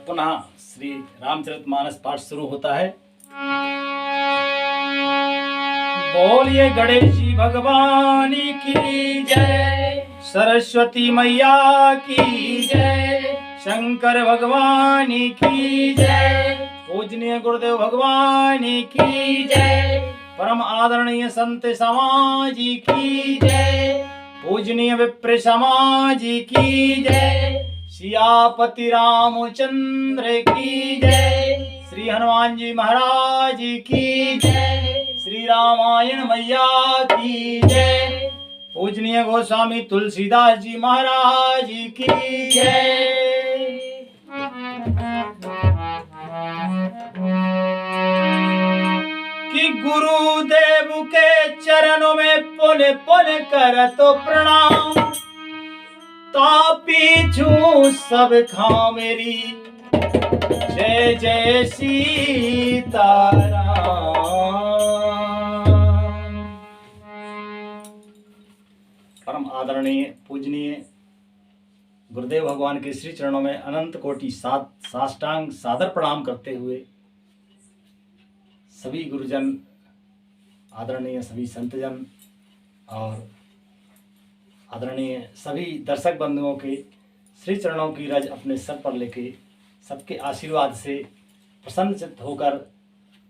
पुनः श्री रामचरितमानस पाठ शुरू होता है। बोलिए गणेश जी भगवान की जय, सरस्वती मैया की जय, शंकर भगवान की जय, पूजनीय गुरुदेव भगवान की जय, परम आदरणीय संत समाज की जय, पूजनीय विप्र समाज की जय, सियापति रामचंद्र की जय, श्री हनुमान जी महाराज की जय, श्री रामायण मैया की जय, पूजनीय गोस्वामी तुलसीदास जी महाराज की जय। कि गुरुदेव के चरणों में पुन पुन कर तो प्रणाम, तापी सब खा मेरी जय जय सीताराम। परम आदरणीय पूजनीय गुरुदेव भगवान के श्री चरणों में अनंत कोटि साष्टांग सादर प्रणाम करते हुए सभी गुरुजन, आदरणीय सभी संतजन और आदरणीय सभी दर्शक बंधुओं के श्री चरणों की रज अपने सर पर लेके सबके आशीर्वाद से प्रसन्नचित्त होकर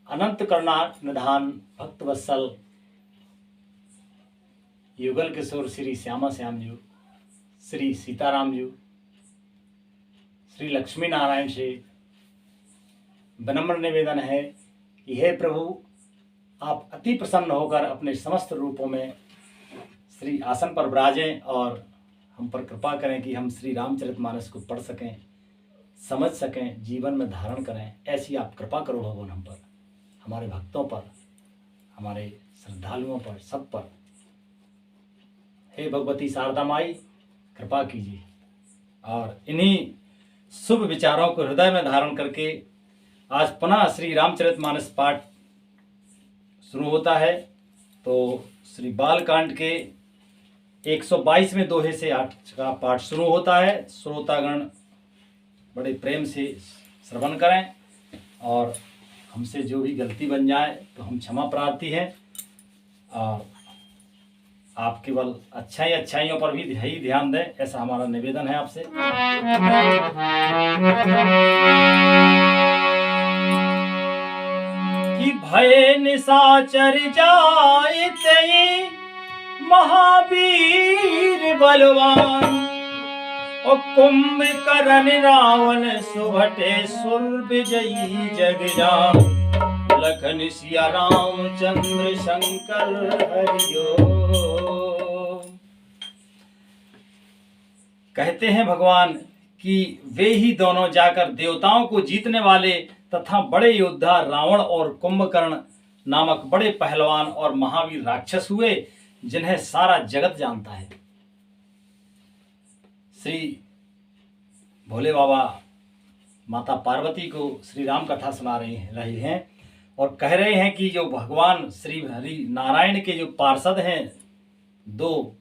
अनंत करुणा निधान भक्त वत्सल युगल किशोर श्री श्यामा श्याम जी, श्री सीताराम जी, श्री लक्ष्मी नारायण से विनम्र निवेदन है कि हे प्रभु, आप अति प्रसन्न होकर अपने समस्त रूपों में श्री आसन पर विराजें और हम पर कृपा करें कि हम श्री रामचरितमानस को पढ़ सकें, समझ सकें, जीवन में धारण करें। ऐसी आप कृपा करो भगवान हम पर, हमारे भक्तों पर, हमारे श्रद्धालुओं पर, सब पर। हे भगवती शारदा माई, कृपा कीजिए। और इन्हीं शुभ विचारों को हृदय में धारण करके आज पुनः श्री रामचरितमानस पाठ शुरू होता है। तो श्री बालकांड के 122वें दोहे से 8 का पाठ शुरू होता है। श्रोतागण बड़े प्रेम से श्रवण करें और हमसे जो भी गलती बन जाए तो हम क्षमा प्रार्थी हैं। और आप केवल अच्छाइयों पर भी ही ध्यान दें, ऐसा हमारा निवेदन है आपसे। कि भय निशाचर जाए महावीर बलवान, और कुंभकर्ण रावण सुभटे सुर विजयी जग जान, लखन सिया रामचंद्र शंकर हरिओ। कहते हैं भगवान कि वे ही दोनों जाकर देवताओं को जीतने वाले तथा बड़े योद्धा रावण और कुंभकर्ण नामक बड़े पहलवान और महावीर राक्षस हुए, जिन्हें सारा जगत जानता है। श्री भोले बाबा माता पार्वती को श्री राम कथा सुना रहे हैं और कह रहे हैं कि जो भगवान श्री हरि नारायण के जो पार्षद हैं दो,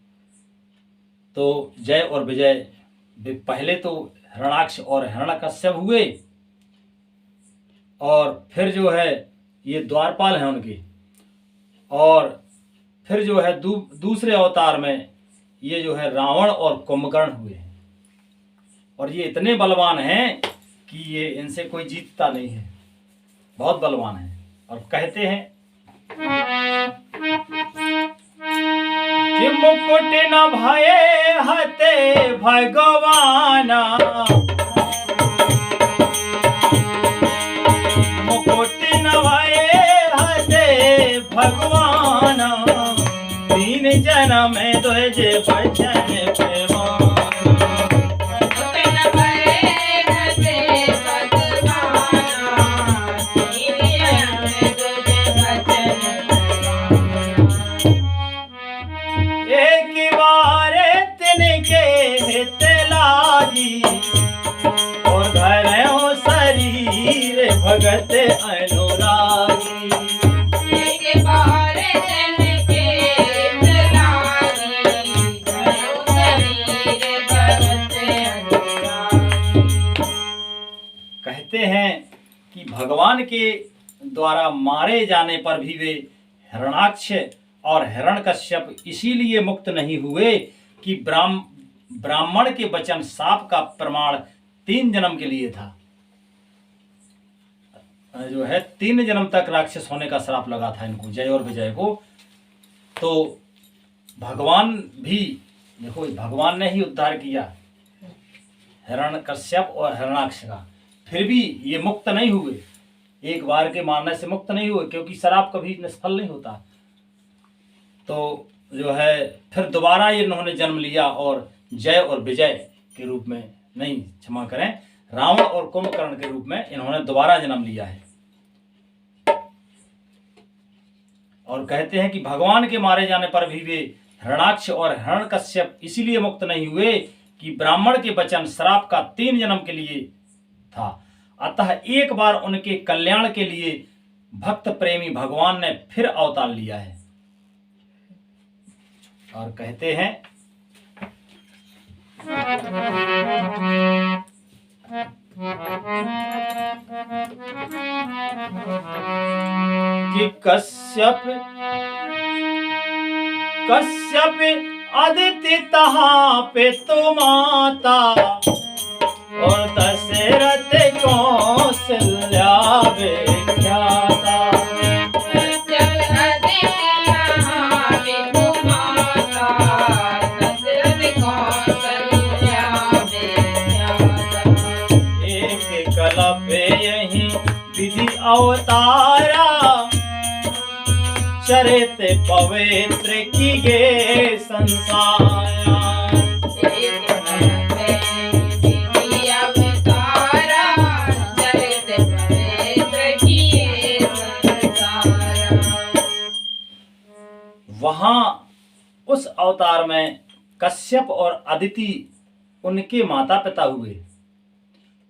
तो जय और विजय, वे पहले तो हिरण्याक्ष और हिरण्यकश्यप हुए और फिर जो है ये द्वारपाल हैं उनके, और फिर जो है दूसरे अवतार में ये जो है रावण और कुंभकर्ण हुए हैं। और ये इतने बलवान हैं कि ये इनसे कोई जीतता नहीं है, बहुत बलवान हैं। और कहते हैं कि मुकुट न भये हते भगवाना, मुकुट न भये हते भगवाना, तीन जन्म में तुझे बचन पैमान। और धरे हो शरीर भगत अनुरागी, एक बार तन के लागी, धरो शरीर भगवान के द्वारा मारे जाने पर भी वे हिरण्याक्ष और हिरण्यकश्यप इसीलिए मुक्त नहीं हुए कि ब्राह्मण के वचन शाप का प्रमाण 3 जन्म के लिए था। जो है 3 जन्म तक राक्षस होने का श्राप लगा था इनको, जय और विजय को। तो भगवान भी देखो, भगवान ने ही उद्धार किया हिरण्यकश्यप और हिरण्याक्ष का, फिर भी ये मुक्त नहीं हुए, एक बार के मारने से मुक्त नहीं हुए, क्योंकि श्राप कभी निष्फल नहीं होता। तो जो है फिर दोबारा ये इन्होंने जन्म लिया और जय और विजय के रूप में, नहीं क्षमा करें, रावण और कुंभकर्ण के रूप में इन्होंने दोबारा जन्म लिया है। और कहते हैं कि भगवान के मारे जाने पर भी वे हिरण्याक्ष और हिरण्यकश्यप इसीलिए मुक्त नहीं हुए कि ब्राह्मण के वचन श्राप का 3 जन्म के लिए था। अतः एक बार उनके कल्याण के लिए भक्त प्रेमी भगवान ने फिर अवतार लिया है। और कहते हैं कि कश्यप आदित्य तहाँ पे तो माता और दशरथ कौशल्या विख्याता। एक कला पे यही विधि अवतारा चरित पवित्र की गे संसार। वहां उस अवतार में कश्यप और अदिति उनके माता पिता हुए,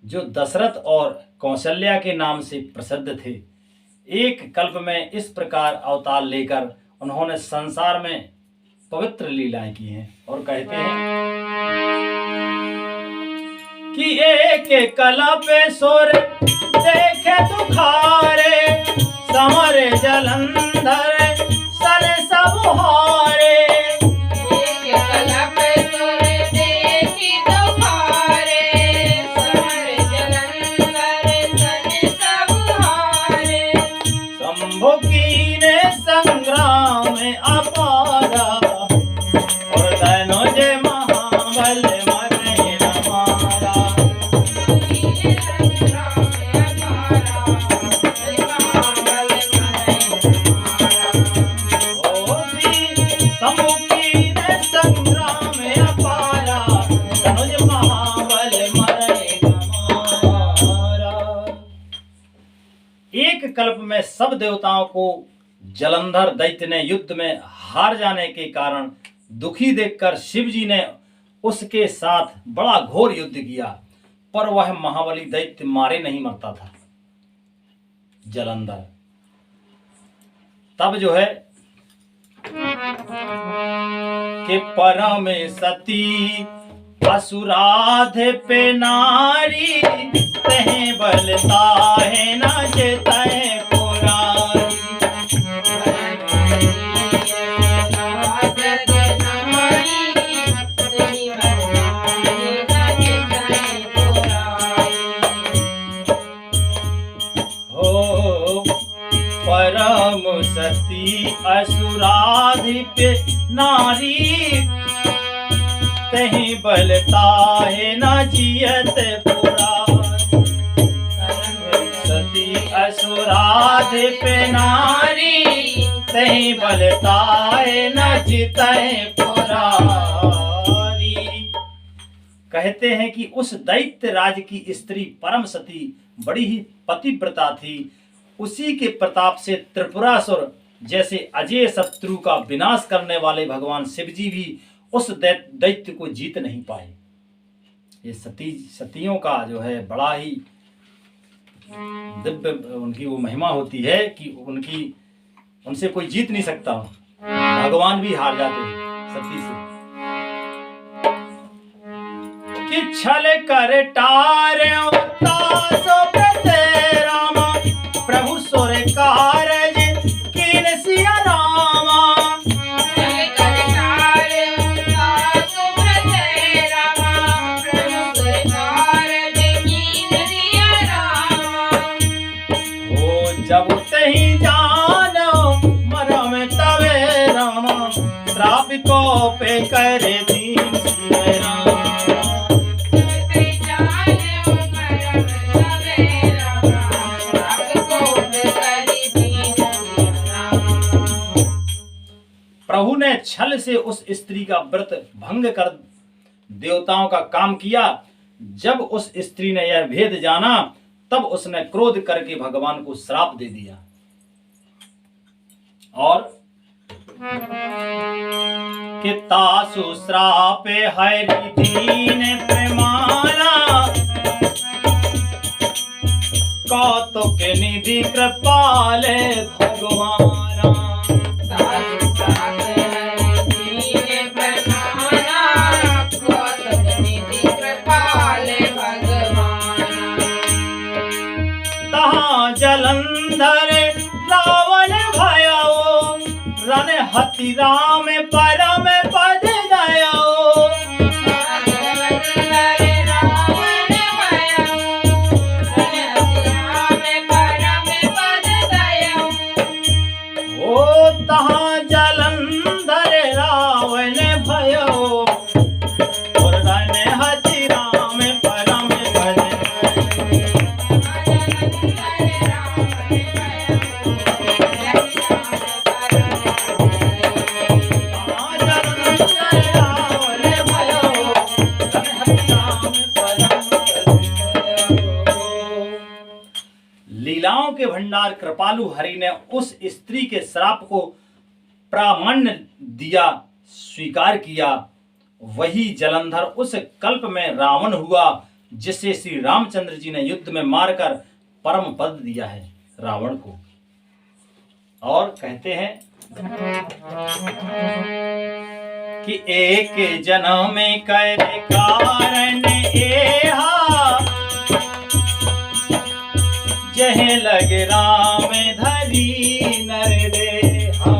जो दशरथ और कौशल्या के नाम से प्रसिद्ध थे। एक कल्प में इस प्रकार अवतार लेकर उन्होंने संसार में पवित्र लीलाएं की हैं। और कहते हैं कि एक कल्प सुर देखे दुखारे समर जलंधर सन सब हारे। संग्राम अपारा और धनुज महाबल मरे हमारा। सम्मुखीन संग्राम अपारा धनुज महाबल मरे हमारा। एक कल्प में सब देवताओं को जलंधर दैत्य ने युद्ध में हार जाने के कारण दुखी देखकर शिव जी ने उसके साथ बड़ा घोर युद्ध किया, पर वह महाबली दैत्य मारे नहीं मरता था जलंधर। तब जो है कि परम सती असुराध पे नारी तह बलता है ना जेतै सती असुराधिप नारी तहीं बलता है ना जियत पुरानी। सती असुराधिप नारी तहीं बलता है ना जितै पुरानी। कहते हैं कि उस दैत्य राज की स्त्री परम सती बड़ी ही पतिव्रता थी। उसी के प्रताप से त्रिपुरासुर जैसे अजय शत्रु का विनाश करने वाले भगवान शिव जी भी उस दैत्य को जीत नहीं पाए। ये सतियों का जो है बड़ा ही दिव्य उनकी वो महिमा होती है कि उनसे कोई जीत नहीं सकता। भगवान भी हार जाते हैं सती से। कि छल कर टार्यों तासो प्रते रामा श्राप को पे करे दीन सिय राम। प्रभु ने छल से उस स्त्री का व्रत भंग कर देवताओं का काम किया। जब उस स्त्री ने यह भेद जाना तब उसने क्रोध करके भगवान को श्राप दे दिया और कि तासु श्रापे हरि दीन प्रमाना कौतुक निधि कृपाले भगवाना। जलंधर रावण भयो रन हति राम परम पद दयो। ओ तहाँ जलंधर रावण भयो और रन हति राम परम पद। लीलाओं के भंडार कृपालु हरि ने उस स्त्री के श्राप को प्रामाण्य दिया, स्वीकार किया। वही जलंधर उस कल्प में रावण हुआ जिसे श्री रामचंद्र जी ने युद्ध में मारकर परम पद दिया है रावण को। और कहते हैं कि एक जन्म में करे कारण एहा जह लगे राम धरी नर देहा।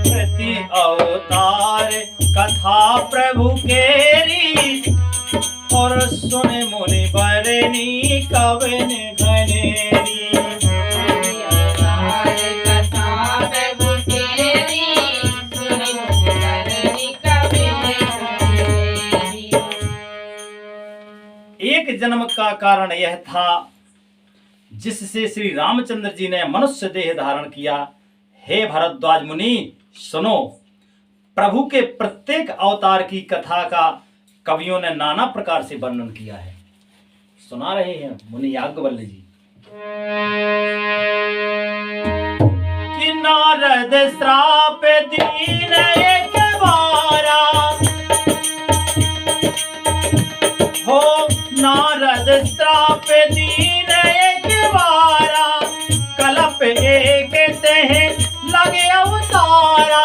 प्रति अवतार कथा प्रभु केरी और सुन मुनि बरनी कवन घनेरी। एक जन्म का कारण यह था जिससे श्री रामचंद्र जी ने मनुष्य देह धारण किया। हे भरद्वाज मुनि सुनो, प्रभु के प्रत्येक अवतार की कथा का कवियों ने नाना प्रकार से वर्णन किया है। सुना रहे हैं मुनि याज्ञवल्क्य जी कि नारद श्राप दीन एक बारा हो, नारद श्राप दीन एक बारा कलप एक तेह लगे अवतारा।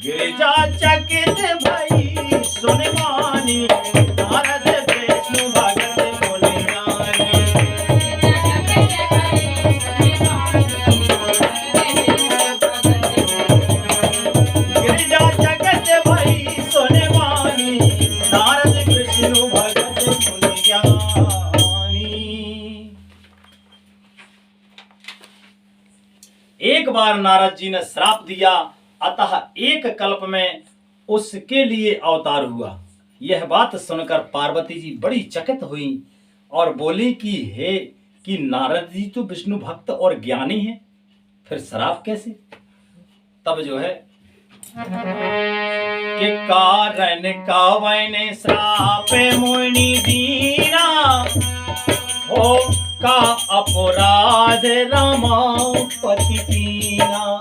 गिरिजा चकित भई सुन मानी नारद विष्णु भगत मुनि ज्ञानी। गिरिजा चकित भई सुन मानी नारद विष्णु भगत मुनि ज्ञानी। एक बार नारद जी ने श्राप दिया, अतः एक कल्प में उसके लिए अवतार हुआ। यह बात सुनकर पार्वती जी बड़ी चकित हुई और बोली कि हे कि नारद जी तो विष्णु भक्त और ज्ञानी हैं, फिर श्राप कैसे? तब जो है कि कारण कवन श्राप मुनि दीना हो का अपराध रमापति कीना।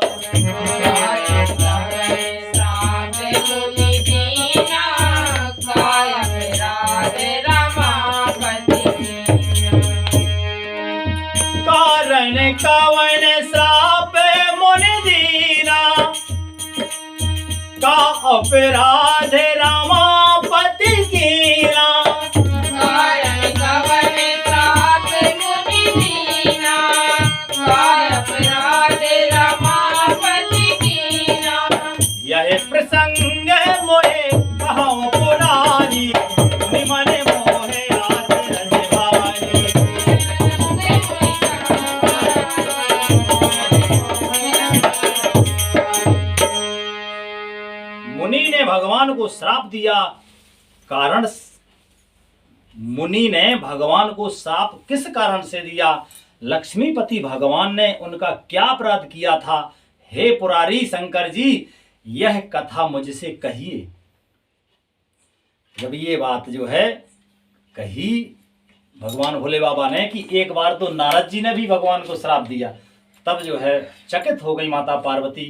कारण कवन श्राप मुनि दीना का अपराध रमापति कीना। कारण कवन श्राप मुनि दीना का अपराध रमापति प्रसंग मोहे कहो पुरानी, मुनि मन मोहे आचरण भारी। मुनि ने भगवान को श्राप दिया। कारण, मुनि ने भगवान को श्राप किस कारण से दिया? लक्ष्मीपति भगवान ने उनका क्या अपराध किया था? हे पुरारी शंकर जी, यह कथा मुझसे कहिए। जब ये बात जो है कही भगवान भोले बाबा ने कि एक बार तो नारद जी ने भी भगवान को श्राप दिया, तब जो है चकित हो गई माता पार्वती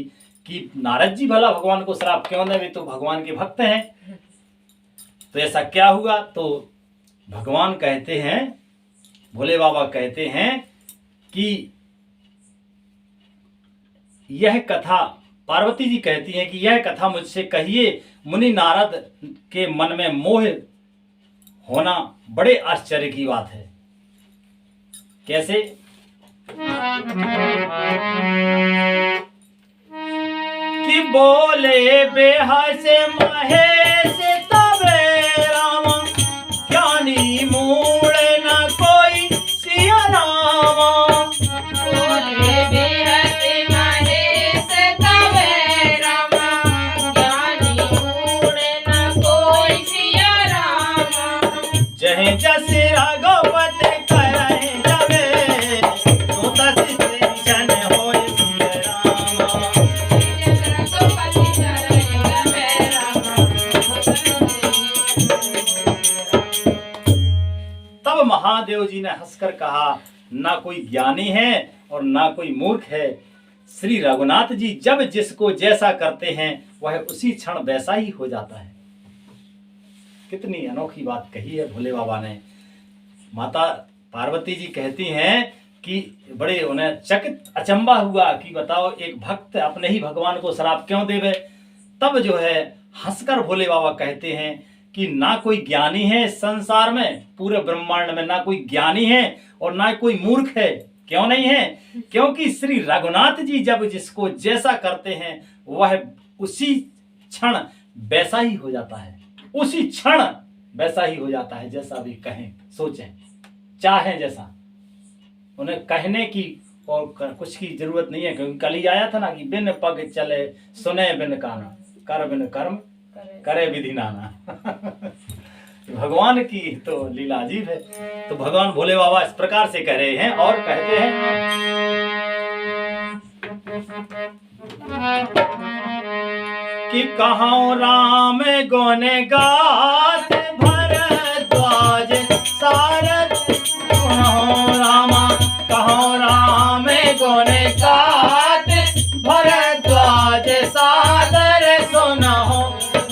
कि नारद जी भला भगवान को श्राप क्यों दे, वे तो भगवान के भक्त हैं। तो ऐसा क्या हुआ? तो भगवान कहते हैं, भोले बाबा कहते हैं कि यह कथा, पार्वती जी कहती हैं कि यह कथा मुझसे कहिए। मुनि नारद के मन में मोह होना बड़े आश्चर्य की बात है। कैसे? कि बोले बेहस महेश तबे राम, ज्ञानी मूल न कोई सिया रामा। बोले बेहस महेश तबे राम, ज्ञानी मूल न कोई सिया रामा। जय जस रघुपति करहि जबे, तो तस जन होय सिया रामा। तब महादेव जी ने हंसकर कहा, ना कोई ज्ञानी है और ना कोई मूर्ख है। श्री रघुनाथ जी जब जिसको जैसा करते हैं वह उसी क्षण वैसा ही हो जाता है। कितनी अनोखी बात कही है भोले बाबा ने। माता पार्वती जी कहती हैं कि बड़े उन्हें चकित अचंबा हुआ कि बताओ एक भक्त अपने ही भगवान को श्राप क्यों देवे। तब जो है हंसकर भोले बाबा कहते हैं कि ना कोई ज्ञानी है संसार में, पूरे ब्रह्मांड में ना कोई ज्ञानी है और ना कोई मूर्ख है। क्यों नहीं है? क्योंकि श्री रघुनाथ जी जब जिसको जैसा करते हैं वह उसी क्षण वैसा ही हो जाता है। उसी क्षण वैसा ही हो जाता है जैसा भी कहें, सोचें, चाहें जैसा। उन्हें कहने की और कुछ की जरूरत नहीं है, क्योंकि कल ही आया था ना कि बिन पग चले सुने बिन काना, कर बिन कर्म करे विधि नाना। भगवान की तो लीला अजीब है। तो भगवान भोले बाबा इस प्रकार से कह रहे हैं और कहते हैं कि कहाँ राम गुण गात भरद्वाज सारद, कहाँ रामा कहाँ राम गुण गात भरद्वाज सादर सुनहो।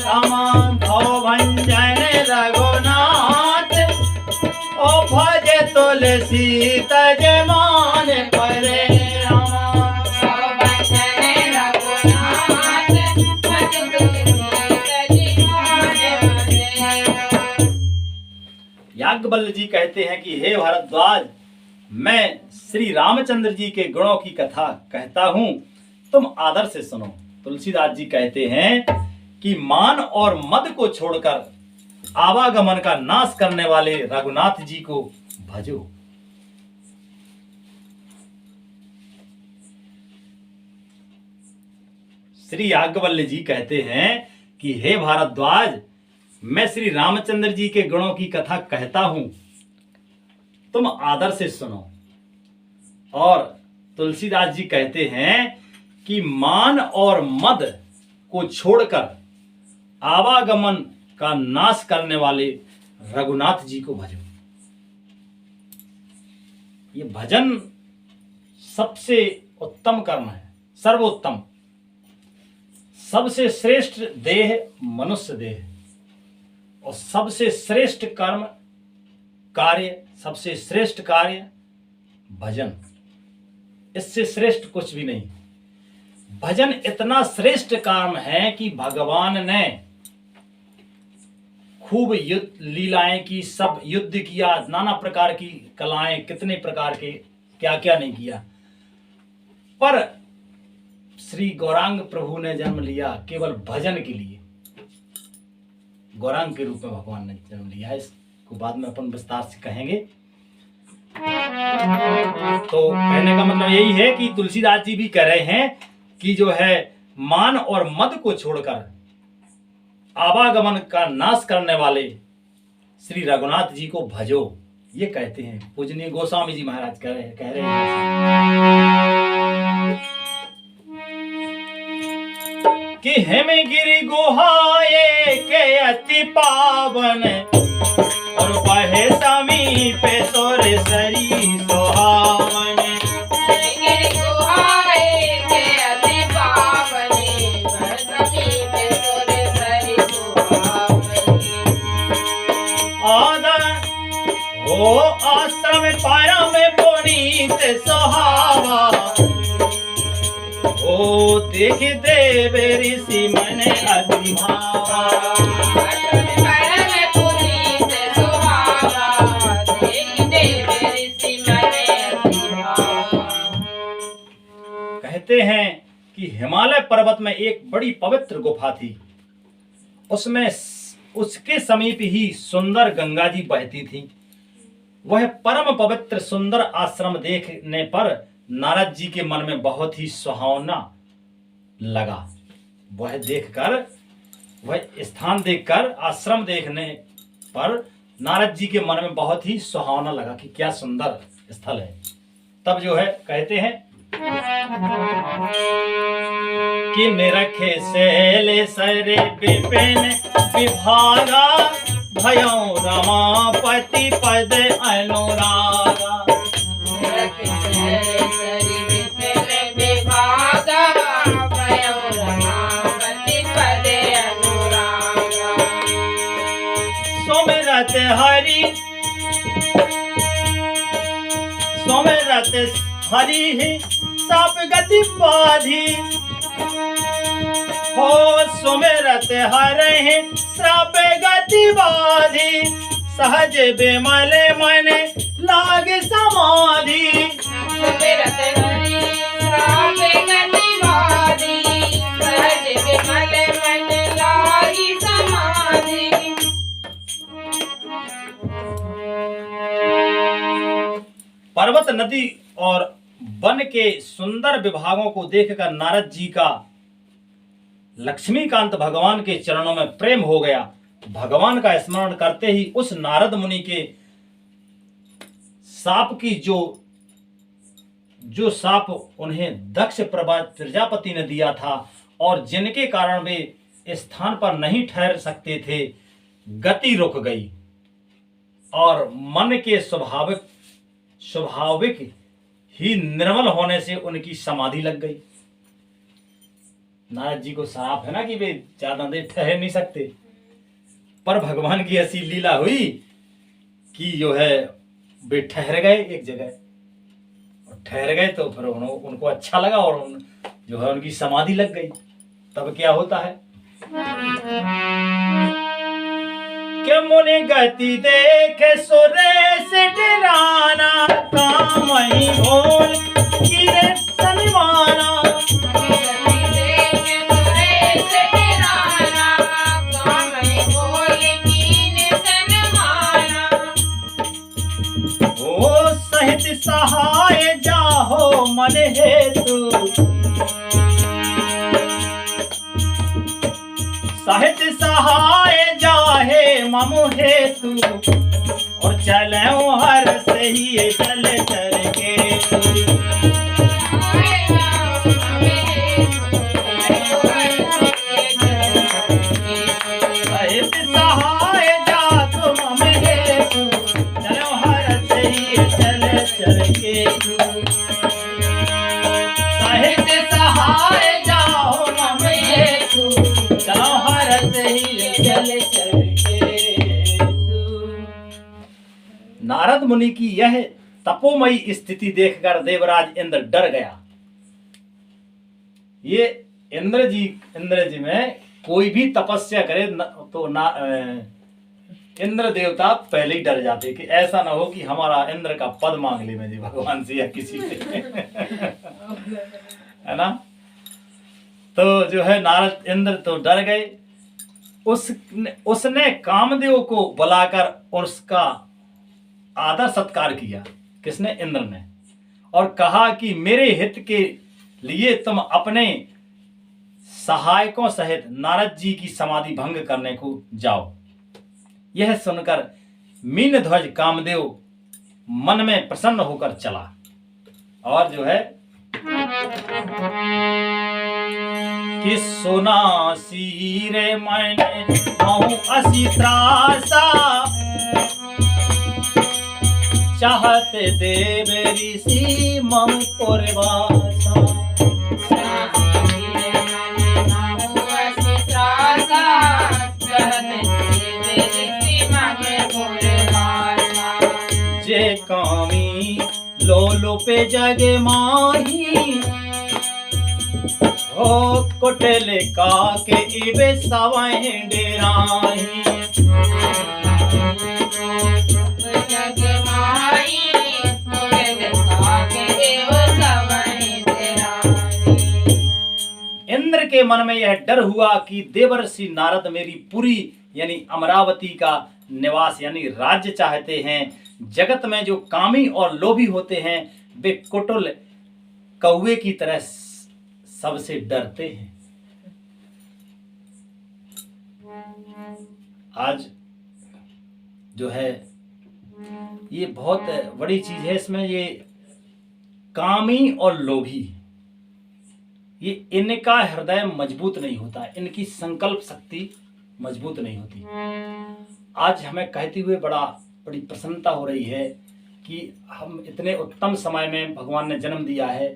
रामा भव भंजन रघुनाथ, ओ भज तुलसी तज मान परे। रामा भव भंजन रघुनाथ, भज तुलसी तज मान परे। याज्ञवल्क्य जी कहते हैं कि हे भारद्वाज, मैं श्री रामचंद्र जी के गुणों की कथा कहता हूं, तुम आदर से सुनो। तुलसीदास जी कहते हैं कि मान और मद को छोड़कर आवागमन का नाश करने वाले रघुनाथ जी को भजो। श्री याज्ञवल्क्य जी कहते हैं कि हे भारद्वाज, मैं श्री रामचंद्र जी के गुणों की कथा कहता हूं, तुम आदर से सुनो। और तुलसीदास जी कहते हैं कि मान और मद को छोड़कर आवागमन का नाश करने वाले रघुनाथ जी को भजो। ये भजन सबसे उत्तम कर्म है, सर्वोत्तम। सबसे श्रेष्ठ देह मनुष्य देह, और सबसे श्रेष्ठ कर्म कार्य, सबसे श्रेष्ठ कार्य भजन। इससे श्रेष्ठ कुछ भी नहीं। भजन इतना श्रेष्ठ काम है कि भगवान ने खूब युद्ध लीलाएं की, सब युद्ध किया, नाना प्रकार की कलाएं, कितने प्रकार के क्या क्या नहीं किया, पर श्री गौरांग प्रभु ने जन्म लिया केवल भजन के लिए, गौरांग के रूप में भगवान ने जन्म लिया है। इसको बाद में अपन विस्तार से कहेंगे। तो कहने का मतलब यही है कि तुलसीदास जी भी कह रहे हैं कि जो है मान और मद को छोड़कर आवागमन का नाश करने वाले श्री रघुनाथ जी को भजो, ये कहते हैं पूजनीय गोस्वामी जी महाराज कह रहे हैं कि हेमगिरि गुहाए के अति पावन और बहे समीप सोर सरी सुहावन। हेमगिरि गुहाए के अति पावन बहे समीप सोर सरी सुहावन। हो आश्रम पाया में पुनीत सुहावा, ओ देख देव ऋषि मन अति भावा। कहते हैं कि हिमालय पर्वत में एक बड़ी पवित्र गुफा थी, उसमें उसके समीप ही सुंदर गंगा जी बहती थी। वह परम पवित्र सुंदर आश्रम देखने पर नारद जी के मन में बहुत ही सुहावना लगा। वह स्थान देखकर, आश्रम देखने पर नारद जी के मन में बहुत ही सुहावना लगा कि क्या सुंदर स्थल है। तब जो है कहते हैं कि निरखे सैले सरे विपिन विभागा, भयो रमापति पद अनुरागा। निरखे सैले सरे विपिन विभागा, भयो रमापति पद अनुरागा। सोमरत हरि साप गति बाधी, हो सुमिरत हरे श्राप गति बाधी। सहज बिमल मन लाग समाधि, सुमिरत हरि श्राप गति बाधी। सहज बिमल मन लागी समाधि। पर्वत, नदी और वन के सुंदर विभागों को देखकर नारद जी का लक्ष्मीकांत भगवान के चरणों में प्रेम हो गया। भगवान का स्मरण करते ही उस नारद मुनि के साप की जो साप उन्हें दक्ष प्रजापति ने दिया था और जिनके कारण वे स्थान पर नहीं ठहर सकते थे, गति रुक गई और मन के स्वाभाविक ही निर्मल होने से उनकी समाधि लग गई। नारद जी को श्राप है ना कि वे ज्यादा देर ठहर नहीं सकते, पर भगवान की ऐसी लीला हुई कि जो है वे ठहर गए एक जगह, और ठहर गए तो फिर उनको अच्छा लगा और जो है उनकी समाधि लग गई। तब क्या होता है कि मुनि गति देखे सुरेश डराना, काम ही भोल गिरे सनिवाना। ओ सहित सहाय जाहो मन हेतु, साहित्य सहाय जाहे ममु हेतु। और चले हर से ही चल चल के, साहित्य सहाय जा तुम मम हेतु, चलो हर से ही चल चल के। साहित्य सहाय जाओ मम हेतु, चलो हर से ही चल चल के। नारद मुनि की यह तपोमयी स्थिति देखकर देवराज इंद्र डर गया। ये इंद्र जी में कोई भी तपस्या करे तो इंद्र देवता पहले ही डर जाते कि ऐसा ना हो कि हमारा इंद्र का पद मांग ले मैं जी भगवान से या किसी से है ना। तो जो है नारद इंद्र तो डर गए। उसने कामदेव को बुलाकर और उसका आदर सत्कार किया। किसने? इंद्र ने। और कहा कि मेरे हित के लिए तुम अपने सहायकों सहित नारद जी की समाधि भंग करने को जाओ। यह सुनकर मीनध्वज कामदेव मन में प्रसन्न होकर चला और जो है कि सुना सीरे मैंने कहूं असी त्रासा, चाहते देव ऋषि मम पुरवासा। जे कामी लोलो पे जग माही, हो कुटले का के इबे सवाए डेराही। इंद्र के मन में यह डर हुआ कि देवर्षि नारद मेरी पुरी यानी अमरावती का निवास यानी राज्य चाहते हैं। जगत में जो कामी और लोभी होते हैं वे कुटिल कौवे की तरह सबसे डरते हैं। आज जो है ये बहुत बड़ी चीज है। इसमें ये कामी और लोभी, ये इनका हृदय मजबूत नहीं होता, इनकी संकल्प शक्ति मजबूत नहीं होती। आज हमें कहते हुए बड़ी प्रसन्नता हो रही है कि हम इतने उत्तम समय में भगवान ने जन्म दिया है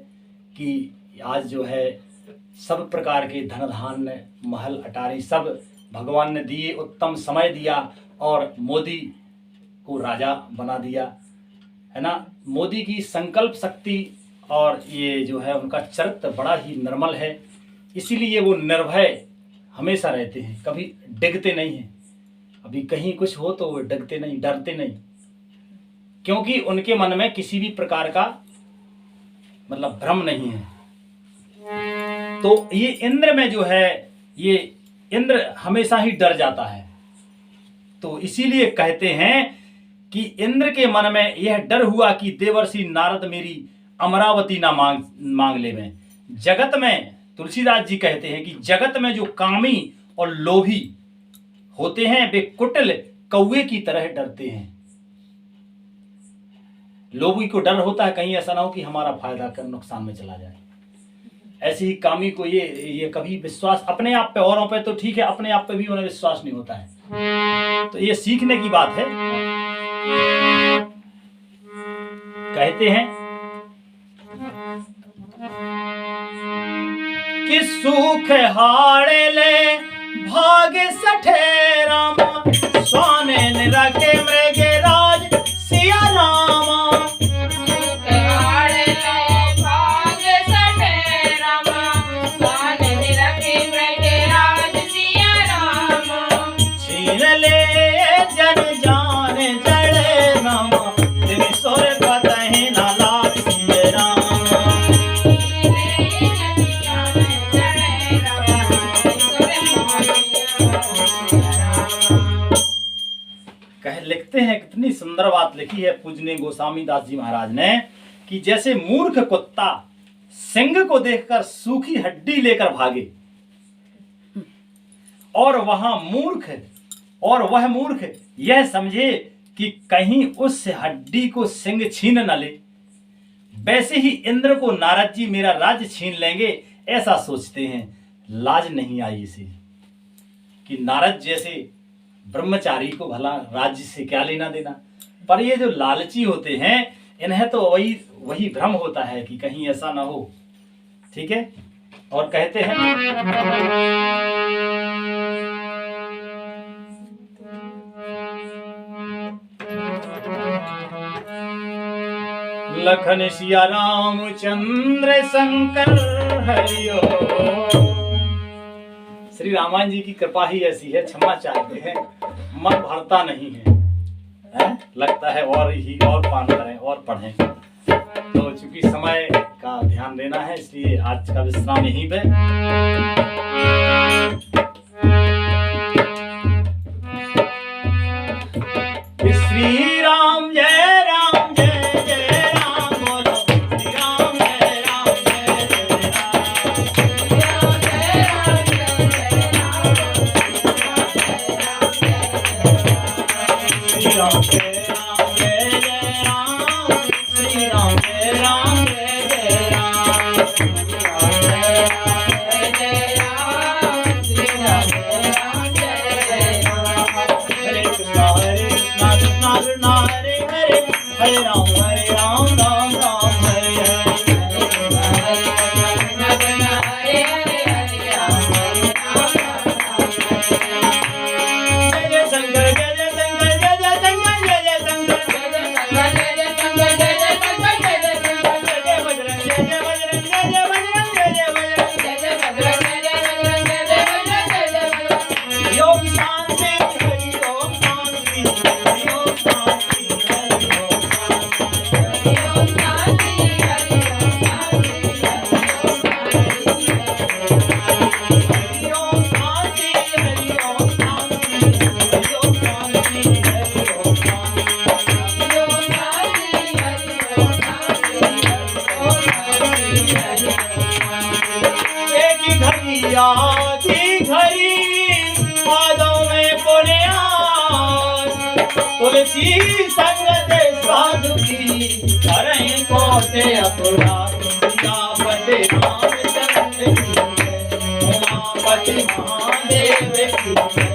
कि आज जो है सब प्रकार के धन धान्य महल अटारी सब भगवान ने दिए, उत्तम समय दिया और मोदी को राजा बना दिया है ना। मोदी की संकल्प शक्ति और ये जो है उनका चरित्र बड़ा ही निर्मल है, इसीलिए वो निर्भय हमेशा रहते हैं, कभी डिगते नहीं हैं। अभी कहीं कुछ हो तो वो डरते नहीं, डरते नहीं, क्योंकि उनके मन में किसी भी प्रकार का मतलब भ्रम नहीं है। तो ये इंद्र में जो है ये इंद्र हमेशा ही डर जाता है। तो इसीलिए कहते हैं कि इंद्र के मन में यह डर हुआ कि देवर्षि नारद मेरी अमरावती ना मांग ले में। जगत में तुलसीदास जी कहते हैं कि जगत में जो कामी और लोभी होते हैं वे कुटिल कौवे की तरह डरते हैं। लोभी को डर होता है कहीं ऐसा ना हो कि हमारा फायदा कर नुकसान में चला जाए। ऐसे ही कामी को ये कभी विश्वास अपने आप पे, औरों पे तो ठीक है, अपने आप पे भी उन्हें विश्वास नहीं होता है। तो ये सीखने की बात है। कहते हैं कि सूख हाड़े ले भाग सठे रामा, स्वाने निरखे मृग राज सिया रामा। सूख हाड़े ले भाग सठे रामा, स्वाने निरखे मृग राज सिया रामा। छीन ले जन जान जड़े रामा, तेरी सोर पतहि न लाग सिया रामा। लिखते हैं, कितनी सुंदर बात लिखी है पूजनीय गोस्वामी दास जी महाराज ने कि जैसे मूर्ख कुत्ता सिंह को देखकर सूखी हड्डी लेकर भागे और वह मूर्ख यह समझे कि कहीं उस हड्डी को सिंह छीन न ले, वैसे ही इंद्र को नारद जी मेरा राज्य छीन लेंगे ऐसा सोचते हैं। लाज नहीं आई इसे कि नारद जैसे ब्रह्मचारी को भला राज्य से क्या लेना देना। पर ये जो लालची होते हैं इन्हें तो वही भ्रम होता है कि कहीं ऐसा ना हो। ठीक है। और कहते हैं लखन सिया रामचंद्र शंकर हरिओ। श्री रामायण जी की कृपा ही ऐसी है, क्षमा चाहते हैं, मन भरता नहीं है, लगता है और पान करें और पढ़ें। तो चूंकि समय का ध्यान देना है, इसलिए आज का विश्राम यहीं पे। श्री राम जय राम जय जय राम, बोलो श्री राम जय राम जय जय राम। श्री राम जय राम जय जय राम, श्री राम जय राम जय जय राम, श्री राम जय राम जय जय राम। हरे कृष्णा कृष्णा कृष्णा हरे हरे, हरे राम राम राम हरे हरे। जय जय शंकर जय जय शंकर जय जय शंकर जय जय शंकर, जय जय बजरंग जय जय बजरंग जय जय बजरंग जय जय बजरंग। ओम शांति हरि ओम शांति, हरि ओम शांति हरि ओम शांति। हरि ओम शांति हरि ओम शांति, हरि ओम शांति हरि ओम शांति। एक घड़िया की घड़ी पादों में पुण्या, तुलसी संगत साधु की करें कोटे अपराध। उमापति रामचंद्र की जय, उमापति महादेव की जय,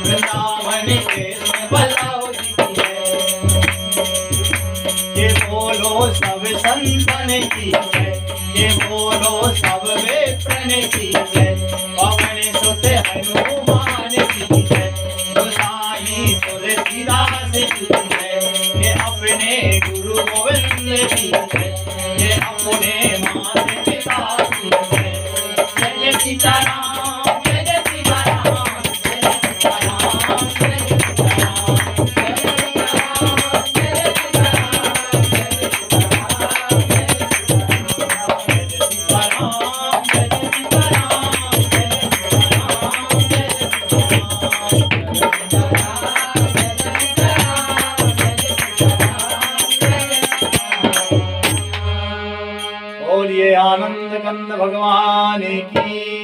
वृंदावन के बलाओ जी की जय। ये बोलो सब संतन की जय, ये बोलो सब विप्रन की जय, पवन सुत हनुमान की जय, गोसाई तुलसीदास की जय, ये अपने गुरु गोविंद की जय, ये अपने माता पिता की जय। जय जय सीताराम जय जय सीताराम, जय जय सीताराम जय जय सीताराम, जय जय सीताराम जय जय सीताराम, जय जय सीताराम जय जय बोलिए आनंद कंद भगवान की